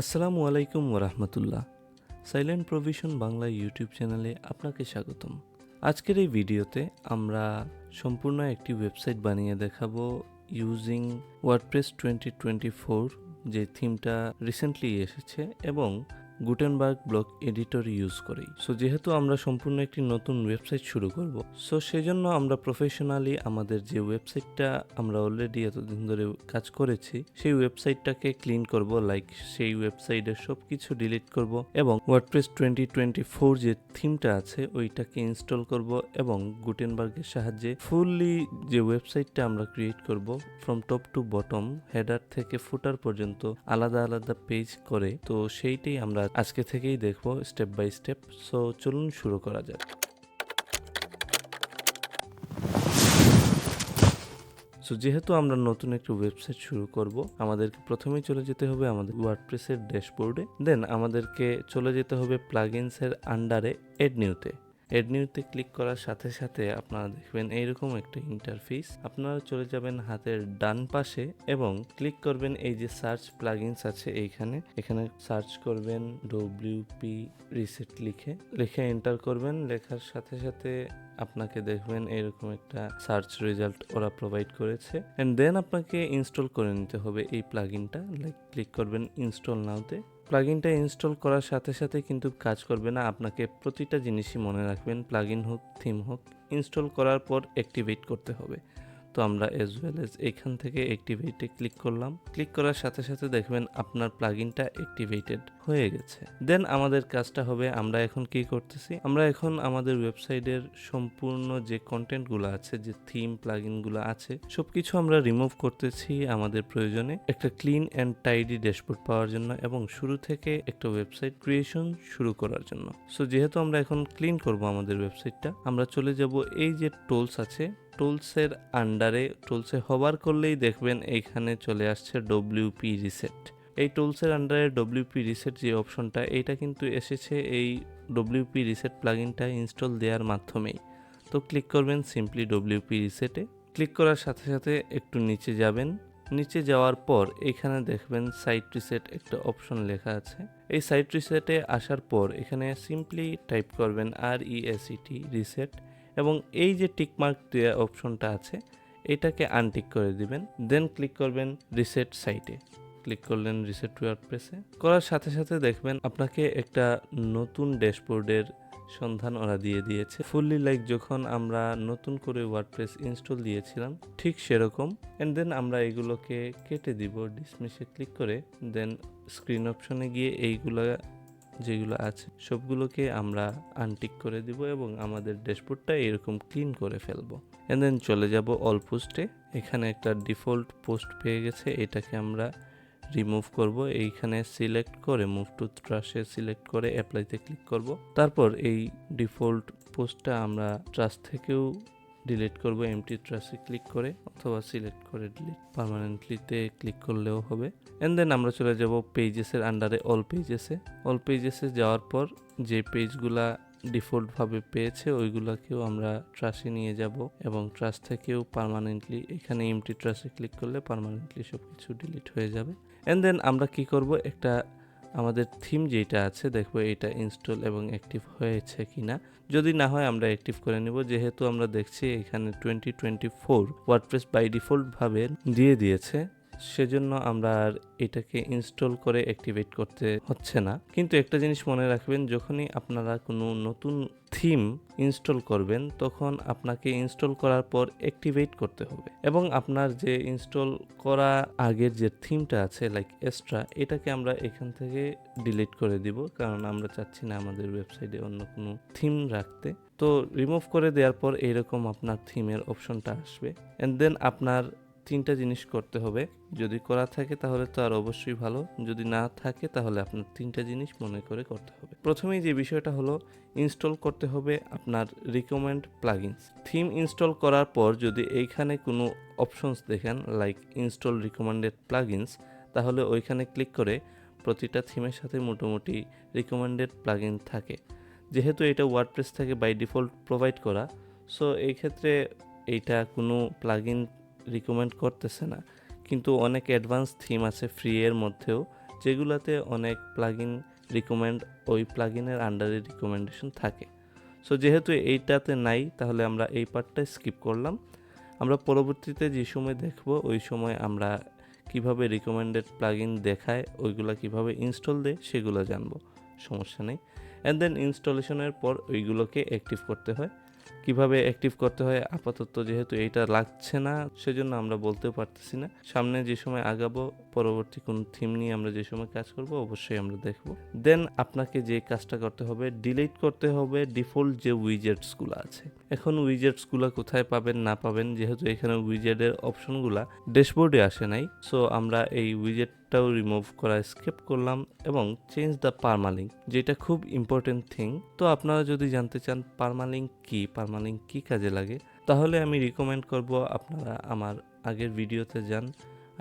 আসসালামু আলাইকুম ওরহমতুল্লাহ। সাইলেন্ট প্রভিশন বাংলা ইউটিউব চ্যানেলে আপনাকে স্বাগতম। আজকের এই ভিডিওতে আমরা সম্পূর্ণ একটি ওয়েবসাইট বানিয়ে দেখাবো ইউজিং ওয়ার্ডপ্রেস 2024, যে থিমটা রিসেন্টলি এসেছে, এবং গুটেনবার্গ ব্লক এডিটর ইউজ করি। সো যেহেতু আমরা সম্পূর্ণ একটি নতুন ওয়েবসাইট শুরু করব, সো সেজন্য আমরা প্রফেশনালি আমাদের যে ওয়েবসাইটটা আমরা অলরেডি এতদিন ধরে কাজ করেছি সেই ওয়েবসাইটটাকে ক্লিন করব, লাইক সেই ওয়েবসাইটের সব কিছু ডিলিট করব এবং ওয়ার্ডপ্রেস 2024 যে থিমটা আছে ওইটাকে ইনস্টল করব এবং গুটেনবার্গের সাহায্যে ফুললি যে ওয়েবসাইটটা আমরা ক্রিয়েট করব from top to bottom, header থেকে ফুটার পর্যন্ত আলাদা আলাদা পেজ করে, তো সেইটাই আমরা আজকে থেকেই দেখবো স্টেপ বাই স্টেপ। সো চলুন শুরু করা যাক। সো যেহেতু আমরা নতুন একটা ওয়েবসাইট শুরু করব, আমাদেরকে প্রথমেই চলে যেতে হবে আমাদের ওয়ার্ডপ্রেসের ড্যাশবোর্ডে, দেন আমাদেরকে চলে যেতে হবে প্লাগইনসের আন্ডারে এড নিউতে। এড নিউতে ক্লিক করার সাথে সাথে আপনারা দেখবেন এইরকম একটা ইন্টারফেস। আপনারা চলে যাবেন হাতের ডান পাশে এবং ক্লিক করবেন এই যে সার্চ প্লাগইনস আছে এখানে সার্চ করবেন WP রিসেট লিখে এন্টার করবেন। লেখার সাথে সাথে আপনাকে দেখবেন এরকম একটা সার্চ রেজাল্ট ওরা প্রোভাইড করেছে, এন্ড দেন আপনাকে ইনস্টল করে নিতে হবে এই প্লাগইনটা। লাইক ক্লিক করবেন ইনস্টল নাওতে। প্লাগইনটা ইনস্টল করার সাথে সাথে কিন্তু কাজ করবে না, আপনাকে প্রতিটা জিনিসই মনে রাখবেন, প্লাগইন হোক থিম হোক, ইনস্টল করার পর অ্যাক্টিভেট করতে হবে। তো আমরা এজ ওয়েল এজ এখান থেকে অ্যাক্টিভেটে ক্লিক করলাম। ক্লিক করার সাথে সাথে দেখবেন আপনার প্লাগইনটা অ্যাক্টিভেটেড হয়ে গেছে। দেন আমাদের কাজটা হবে, আমরা এখন কি করতেছি, আমরা এখন আমাদের ওয়েবসাইটের সম্পূর্ণ যে কন্টেন্টগুলো আছে, যে থিম প্লাগইনগুলো আছে, সবকিছু আমরা রিমুভ করতেছি আমাদের প্রয়োজনে একটা ক্লিন অ্যান্ড টাইডি ড্যাশবোর্ড পাওয়ার জন্য এবং শুরু থেকে একটা ওয়েবসাইট ক্রিয়েশন শুরু করার জন্য। সো যেহেতু আমরা এখন ক্লিন করব আমাদের ওয়েবসাইটটা, আমরা চলে যাব এই যে টুলস আছে, টুলসের আন্ডারে টুলসে হবার করলেই দেখবেন এইখানে চলে আসছে WP রিসেট। এই টুলসের আন্ডারে WP রিসেট যে অপশনটা, এইটা কিন্তু এসেছে এই WP রিসেট প্লাগইনটা ইনস্টল দেওয়ার মাধ্যমেই। তো ক্লিক করবেন সিম্পলি WP রিসেটে। ক্লিক করার সাথে সাথে একটু নিচে যাবেন। নিচে যাওয়ার পর এখানে দেখবেন সাইট রিসেট একটা অপশন লেখা আছে। এই সাইট রিসেটে আসার পর এখানে সিম্পলি টাইপ করবেন RESET রিসেট এবং এই যে টিকমার্ক দেওয়া অপশনটা আছে এটাকে আনটিক করে দিবেন। দেন ক্লিক করবেন রিসেট সাইটে। ক্লিক করলেন রিসেট ওয়ার্ডপ্রেসে। করার সাথে সাথে দেখবেন আপনাকে একটা নতুন ড্যাশবোর্ডের সন্ধান ওরা দিয়ে দিয়েছে, ফুললি লাইক যখন আমরা নতুন করে ওয়ার্ডপ্রেস ইনস্টল দিয়েছিলাম ঠিক সেরকম। এন্ড দেন আমরা এগুলোকে কেটে দিব, ডিসমিসে ক্লিক করে দেন স্ক্রিন অপশনে গিয়ে এইগুলো যেগুলো আছে সবগুলোকে আমরা আনটিক করে দিব এবং আমাদের ড্যাশবোর্ডটা এরকম ক্লিন করে ফেলবো। এন্ড দেন চলে যাব অল পোস্টে। এখানে একটা ডিফল্ট পোস্ট পেয়ে গেছে, এটাকে আমরা রিমুভ করব। এইখানে সিলেক্ট করে মুভ টু ট্রাশে সিলেক্ট করে অ্যাপ্লাইতে ক্লিক করব। তারপর এই ডিফল্ট পোস্টটা আমরা ট্রাশ থেকেও ডিলিট করব, এমটি ট্রাশে ক্লিক করে, অথবা সিলেক্ট করে ডিলিট পার্মানেন্টলিতে ক্লিক করলেও হবে। এন্ড দেন আমরা চলে যাব পেজেসের আন্ডারে অল পেজেসে যাওয়ার পর যে পেজগুলা ডিফল্টভাবে পেয়েছে ওইগুলোকেও আমরা ট্রাশে নিয়ে যাব এবং ট্রাশ থেকেও পার্মানেন্টলি এখানে এমটি ট্রাশে ক্লিক করলে পার্মানেন্টলি সব কিছু ডিলিট হয়ে যাবে। এন্ড দেন আমরা কি করব, একটা আমাদের থিম যেটা আছে দেখবো এটা ইনস্টল এবং অ্যাক্টিভ হয়েছে কিনা। যদি না হয় আমরা অ্যাক্টিভ করে নিব, যেহেতু আমরা দেখছি এখানে 2024 ওয়ার্ডপ্রেস বাই ডিফল্ট ভাবে দিয়ে দিয়েছে, সেজন্য আমরা আর এটাকে ইনস্টল করে অ্যাক্টিভেট করতে হচ্ছে না। কিন্তু একটা জিনিস মনে রাখবেন, যখনই আপনারা কোনো নতুন থিম ইনস্টল করবেন তখন আপনাকে ইনস্টল করার পর অ্যাক্টিভেট করতে হবে এবং আপনার যে ইনস্টল করা আগের যে থিমটা আছে লাইক এক্সট্রা, এটাকে আমরা এখান থেকে ডিলিট করে দিব, কারণ আমরা চাচ্ছি না আমাদের ওয়েবসাইটে অন্য কোনো থিম রাখতে। তো রিমুভ করে দেওয়ার পর এইরকম আপনার থিমের অপশনটা আসবে। এন্ড দেন আপনার তিনটা জিনিস করতে হবে, যদি করা থাকে তাহলে তো আর অবশ্যই ভালো, যদি না থাকে তাহলে আপনার তিনটা জিনিস মনে করে করতে হবে। প্রথমেই যে বিষয়টা হলো, ইনস্টল করতে হবে আপনার রিকমেন্ড প্লাগইনস। থিম ইনস্টল করার পর যদি এইখানে কোনো অপশনস দেখেন লাইক ইনস্টল রিকমেন্ডেড প্লাগইনস, তাহলে ওইখানে ক্লিক করে প্রতিটা থিমের সাথে মোটামুটি রিকমেন্ডেড প্লাগইন থাকে। যেহেতু এটা ওয়ার্ডপ্রেস থেকে বাই ডিফল্ট প্রোভাইড করা, সো এই ক্ষেত্রে এইটা কোনো প্লাগইন রিকমেন্ড করতেছে না। কিন্তু অনেক অ্যাডভান্স থিম আছে ফ্রি এর মধ্যেও, যেগুলোতে অনেক প্লাগইন রিকমেন্ড ওই প্লাগইনের আন্ডারে রিকমেন্ডেশন থাকে। সো যেহেতু এইটাতে নাই, তাহলে আমরা এই পার্টটা স্কিপ করলাম। আমরা পরবর্তীতে যে সময় দেখব ওই সময় আমরা কিভাবে রিকমেন্ডেড প্লাগইন দেখায়, ওইগুলো কিভাবে ইনস্টল দেয় সেগুলো জানবো, সমস্যা নেই। অ্যান্ড দেন ইনস্টলেশনের পর ওইগুলোকে অ্যাক্টিভ করতে হয়। কিভাবে অ্যাক্টিভ করতে হয় আপাতত যেহেতু এইটা লাগছে না, সেজন্য আমরা বলতেও পারতেছি না। সামনে যে সময় আগাবো, পরবর্তী কোন থিম নিয়ে আমরা যে সময় কাজ করব অবশ্যই আমরা দেখব। দেন আপনাকে যে কাজটা করতে হবে, ডিলিট করতে হবে ডিফল্ট যে উইজেটসগুলো আছে। এখন উইজেটসগুলো কোথায় পাবেন না পাবেন, যেহেতু এখানে উইজেটের অপশনগুলা ড্যাশবোর্ডে আসে নাই, সো আমরা এই উইজেটটাও রিমুভ করা স্কিপ করলাম এবং চেঞ্জ দ্য পারমালিঙ্ক, যেটা খুব ইম্পর্টেন্ট থিং। তো আপনারা যদি জানতে চান পারমালিঙ্ক কি কাজে লাগে, তাহলে আমি রিকমেন্ড করব আপনারা আমার আগের ভিডিওতে যান।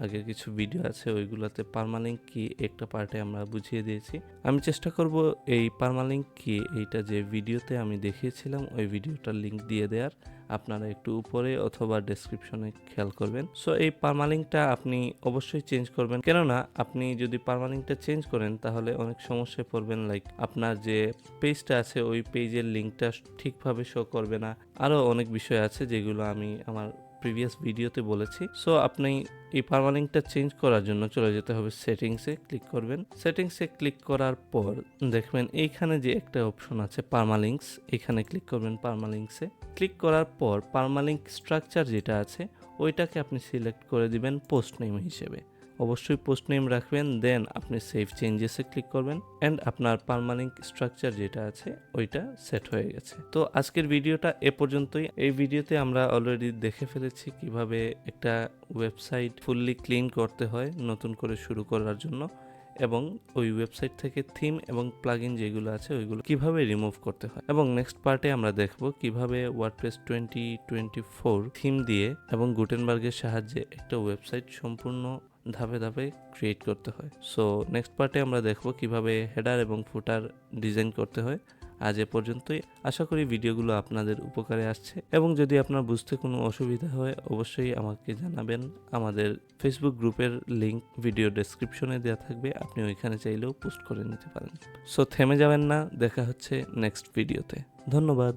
আগের কিছু ভিডিও আছে, ওইগুলোতে পারমালিঙ্ক কি একটা পার্টে আমরা বুঝিয়ে দিয়েছি। আমি চেষ্টা করব এই পারমালিঙ্ক কি এইটা যে ভিডিওতে আমি দেখিয়েছিলাম ওই ভিডিওটার লিঙ্ক দিয়ে দেওয়ার, আপনারা একটু উপরে অথবা ডেসক্রিপশনে খেয়াল করবেন। সো এই পারমালিঙ্কটা আপনি অবশ্যই চেঞ্জ করবেন, কেননা আপনি যদি পারমালিঙ্কটা চেঞ্জ করেন তাহলে অনেক সমস্যায় পড়বেন। লাইক আপনার যে পেজটা আছে ওই পেজের লিঙ্কটা ঠিকভাবে শো করবে না, আরও অনেক বিষয় আছে যেগুলো আমি আমার প্রিভিয়াস ভিডিওতে বলেছি। সো আপনি এই পারমালিঙ্কটা চেঞ্জ করার জন্য চলে যেতে হবে সেটিংসে, ক্লিক করবেন। সেটিংসে ক্লিক করার পর দেখবেন এইখানে যে একটা অপশন আছে পারমালিঙ্কস, এখানে ক্লিক করবেন। পারমালিঙ্কসে ক্লিক করার পর পারমালিঙ্ক স্ট্রাকচার যেটা আছে ওইটাকে আপনি সিলেক্ট করে দিবেন পোস্ট নেম হিসেবে। অবশ্যই পোস্ট নেম রাখবেন। দেন আপনি সেভ চেঞ্জেসে ক্লিক করবেন অ্যান্ড আপনার পারমালিঙ্ক স্ট্রাকচার যেটা আছে ওইটা সেট হয়ে গেছে। তো আজকের ভিডিওটা এ পর্যন্তই। এই ভিডিওতে আমরা অলরেডি দেখে ফেলেছি কিভাবে একটা ওয়েবসাইট ফুললি ক্লিন করতে হয় নতুন করে শুরু করার জন্য, এবং ওই ওয়েবসাইট থেকে থিম এবং প্লাগইন যেগুলো আছে ওইগুলো কিভাবে রিমুভ করতে হয়। এবং নেক্সট পার্টে আমরা দেখব কিভাবে ওয়ার্ডপ্রেস 2024 থিম দিয়ে এবং গুটেনবার্গের সাহায্যে একটা ওয়েবসাইট সম্পূর্ণ ধাপে ধাপে ক্রিয়েট করতে হয়। সো নেক্সট পার্টে আমরা দেখব কিভাবে হেডার এবং ফুটার ডিজাইন করতে হয়। আজ এ পর্যন্তই। আশা করি ভিডিওগুলো আপনাদের উপকারে আসছে, এবং যদি আপনার বুঝতে কোনো অসুবিধা হয় অবশ্যই আমাকে জানাবেন। আমাদের ফেসবুক গ্রুপের লিংক ভিডিও ডেসক্রিপশনে দেওয়া থাকবে, আপনি ওইখানে চাইলেও পোস্ট করে নিতে পারেন। সো থেমে যাবেন না, দেখা হচ্ছে নেক্সট ভিডিওতে। ধন্যবাদ।